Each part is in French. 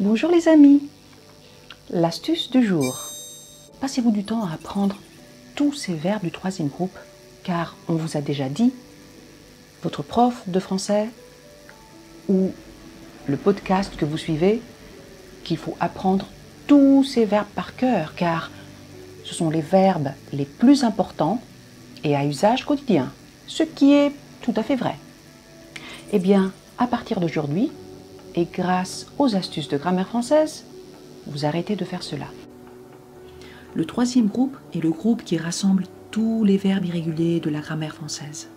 Bonjour les amis, l'astuce du jour. Passez-vous du temps à apprendre tous ces verbes du troisième groupe, car on vous a déjà dit, votre prof de français ou le podcast que vous suivez, qu'il faut apprendre tous ces verbes par cœur, car ce sont les verbes les plus importants et à usage quotidien, ce qui est tout à fait vrai. Eh bien, à partir d'aujourd'hui, et grâce aux astuces de grammaire française, vous arrêtez de faire cela. Le troisième groupe est le groupe qui rassemble tous les verbes irréguliers de la grammaire française.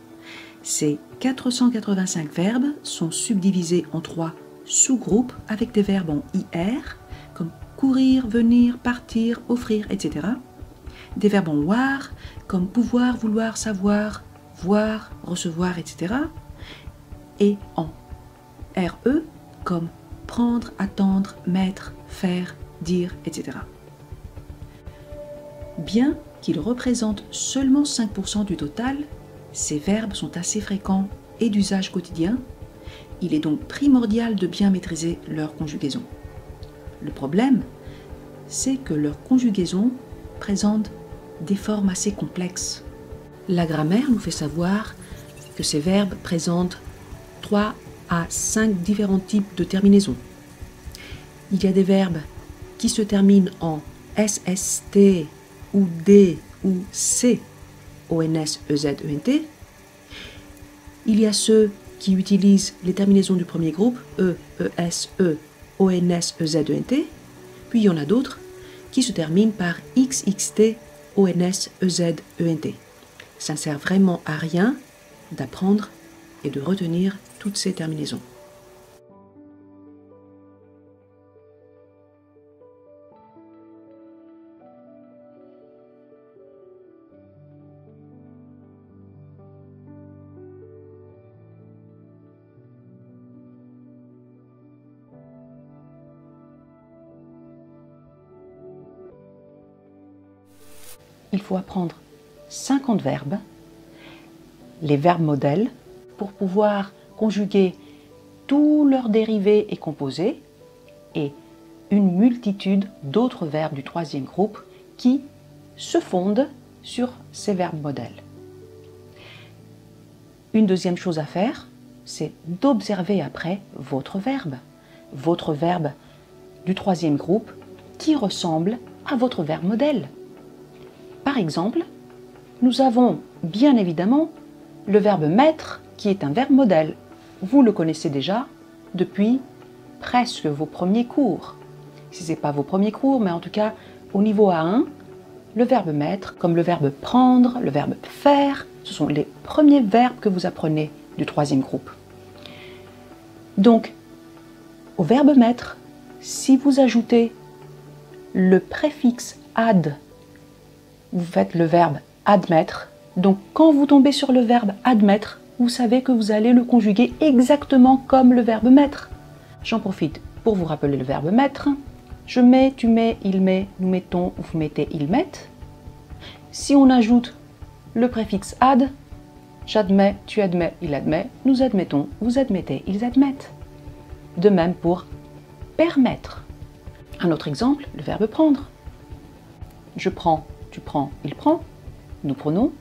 Ces 485 verbes sont subdivisés en 3 sous-groupes avec des verbes en IR, comme courir, venir, partir, offrir, etc. Des verbes en WAR, comme pouvoir, vouloir, savoir, voir, recevoir, etc. Et en RE, comme prendre, attendre, mettre, faire, dire, etc. Bien qu'ils représentent seulement 5% du total, ces verbes sont assez fréquents et d'usage quotidien. Il est donc primordial de bien maîtriser leur conjugaison. Le problème, c'est que leur conjugaison présente des formes assez complexes. La grammaire nous fait savoir que ces verbes présentent 3 à 5 différents types de terminaisons. Il y a des verbes qui se terminent en SST ou D ou C, ONS, EZ, ENT. Il y a ceux qui utilisent les terminaisons du premier groupe, E, ES, E, ONS, EZ, ENT. Puis il y en a d'autres qui se terminent par XXT, ONS, EZ, ENT. Ça ne sert vraiment à rien d'apprendre et de retenir toutes ces terminaisons. Il faut apprendre 50 verbes, les verbes modèles, pour pouvoir conjuguer tous leurs dérivés et composés et une multitude d'autres verbes du troisième groupe qui se fondent sur ces verbes modèles. Une deuxième chose à faire, c'est d'observer après votre verbe du troisième groupe qui ressemble à votre verbe modèle. Par exemple, nous avons bien évidemment le verbe mettre qui est un verbe modèle. Vous le connaissez déjà depuis presque vos premiers cours. Si ce n'est pas vos premiers cours, mais en tout cas au niveau A1, le verbe mettre, comme le verbe prendre, le verbe faire, ce sont les premiers verbes que vous apprenez du troisième groupe. Donc, au verbe mettre, si vous ajoutez le préfixe ad, vous faites le verbe admettre. Donc, quand vous tombez sur le verbe admettre, vous savez que vous allez le conjuguer exactement comme le verbe mettre. J'en profite pour vous rappeler le verbe mettre. Je mets, tu mets, il met, nous mettons, vous mettez, ils mettent. Si on ajoute le préfixe ad, j'admets, tu admets, il admet, nous admettons, vous admettez, ils admettent. De même pour permettre. Un autre exemple, le verbe prendre. Je prends, tu prends, il prend. Nous prenons,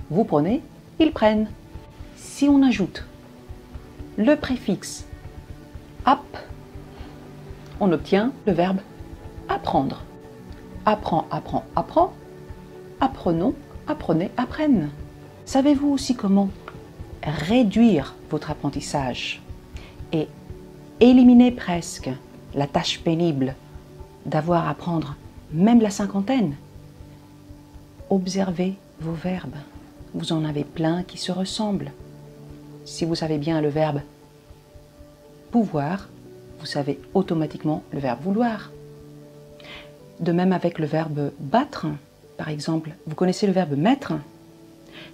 vous prenez, ils prennent. Si on ajoute le préfixe ap, on obtient le verbe apprendre. Apprend, apprend, apprend. Apprenons, apprenez, apprennent. Savez-vous aussi comment réduire votre apprentissage et éliminer presque la tâche pénible d'avoir à apprendre même la cinquantaine? Observez vos verbes. Vous en avez plein qui se ressemblent. Si vous savez bien le verbe pouvoir, vous savez automatiquement le verbe vouloir. De même avec le verbe battre. Par exemple, vous connaissez le verbe mettre.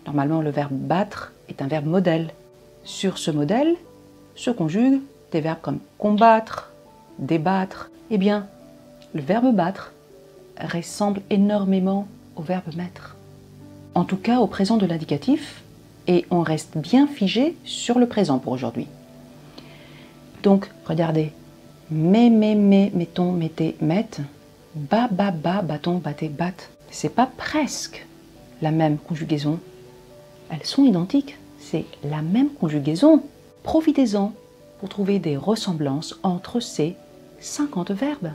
Normalement, le verbe battre est un verbe modèle. Sur ce modèle se conjuguent des verbes comme combattre, débattre. Eh bien, le verbe battre ressemble énormément au verbe mettre. En tout cas au présent de l'indicatif, et on reste bien figé sur le présent pour aujourd'hui. Donc, regardez, mettons, mettez, mette, bas, bâton, battez, batte. C'est pas presque la même conjugaison. Elles sont identiques, c'est la même conjugaison. Profitez-en pour trouver des ressemblances entre ces 50 verbes.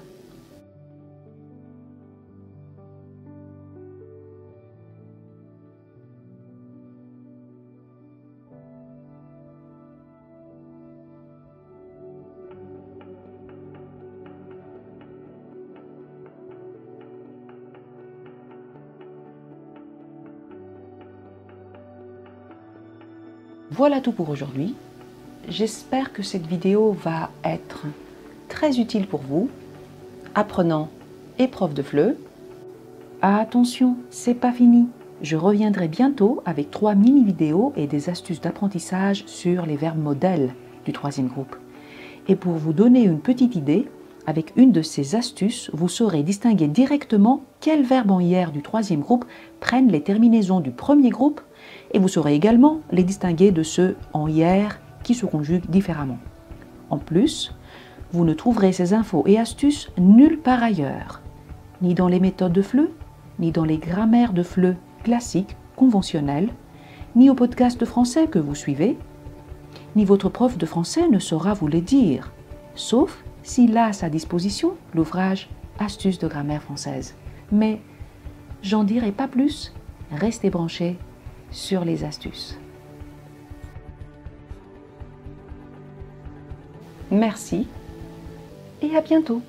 Voilà tout pour aujourd'hui. J'espère que cette vidéo va être très utile pour vous, apprenants et profs de FLE. Attention, c'est pas fini. Je reviendrai bientôt avec 3 mini-vidéos et des astuces d'apprentissage sur les verbes modèles du 3e groupe. Et pour vous donner une petite idée, avec une de ces astuces, vous saurez distinguer directement quels verbes en IR du 3e groupe prennent les terminaisons du 1er groupe et vous saurez également les distinguer de ceux en IR qui se conjuguent différemment. En plus, vous ne trouverez ces infos et astuces nulle part ailleurs, ni dans les méthodes de FLE, ni dans les grammaires de FLE classiques, conventionnelles, ni au podcast de français que vous suivez, ni votre prof de français ne saura vous les dire, sauf s'il a à sa disposition l'ouvrage Astuces de grammaire française. Mais j'en dirai pas plus, restez branchés sur les astuces. Merci et à bientôt.